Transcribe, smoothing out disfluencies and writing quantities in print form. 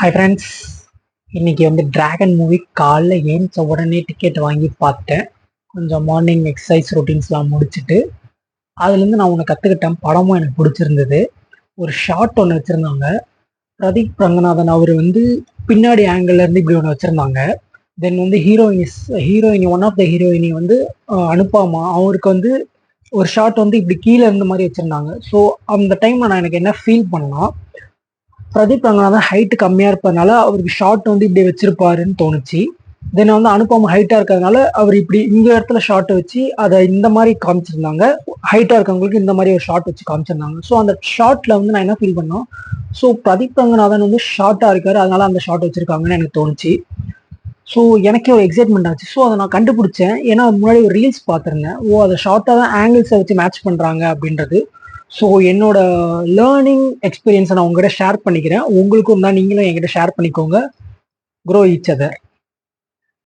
Hi friends, இன்னைக்கு வந்து dragon movie காலைல ஏஞ்ச உடனே டிக்கெட் வாங்கி பார்த்தேன். கொஞ்சம் மார்னிங் எக்ஸசைஸ் ரொட்டீன்ஸ்லாம் முடிச்சுட்டு அதுலேருந்து நான் ஒன்று கற்றுக்கிட்டேன். படமும் எனக்கு பிடிச்சிருந்தது. ஒரு ஷார்ட் ஒன்று வச்சுருந்தாங்க. பிரதீப் ரங்கநாதன் அவர் வந்து பின்னாடி ஆங்கிள்லேருந்து இப்படி ஒன்று வச்சுருந்தாங்க. தென் வந்து ஹீரோயினி ஒன் ஆஃப் த ஹீரோயினி வந்து அனுப்பாமா அவருக்கு வந்து ஒரு ஷார்ட் வந்து இப்படி கீழே இருந்த மாதிரி வச்சுருந்தாங்க. ஸோ அந்த டைமில் நான் எனக்கு என்ன ஃபீல் பண்ணா, பிரதீப் ரங்கநாதன் ஹைட் கம்மியா இருப்பதனால அவருக்கு ஷார்ட் வந்து இப்படி வச்சிருப்பாருன்னு தோணுச்சு. தென் வந்து அனுபவம் ஹைட்டா இருக்கிறதுனால அவர் இப்படி இந்த இடத்துல ஷார்ட் வச்சு அதை இந்த மாதிரி காமிச்சிருந்தாங்க. ஹைட்டா இருக்கவங்களுக்கு இந்த மாதிரி ஒரு ஷார்ட் வச்சு காமிச்சிருந்தாங்க. ஸோ அந்த ஷார்ட்ல வந்து நான் என்ன ஃபீல் பண்ணோம், ஸோ பிரதீப் ரங்கநாதன் வந்து ஷார்ட்டா இருக்காரு, அதனால அந்த ஷார்ட் வச்சிருக்காங்கன்னு எனக்கு தோணுச்சு. ஸோ எனக்கே ஒரு எக்ஸைட்மெண்ட் ஆச்சு. ஸோ அதை நான் கண்டுபிடிச்சேன். ஏன்னா முன்னாடி ஒரு ரீல்ஸ் பார்த்துருந்தேன். அதை ஷார்ட்டாக தான் ஆங்கிள்ஸை வச்சு மேட்ச் பண்ணுறாங்க அப்படின்றது. ஸோ என்னோட லேர்னிங் எக்ஸ்பீரியன்ஸை நான் உங்ககிட்ட ஷேர் பண்ணிக்கிறேன். உங்களுக்கும் தான், நீங்களும் என்கிட்ட ஷேர் பண்ணிக்கோங்க. Grow each other.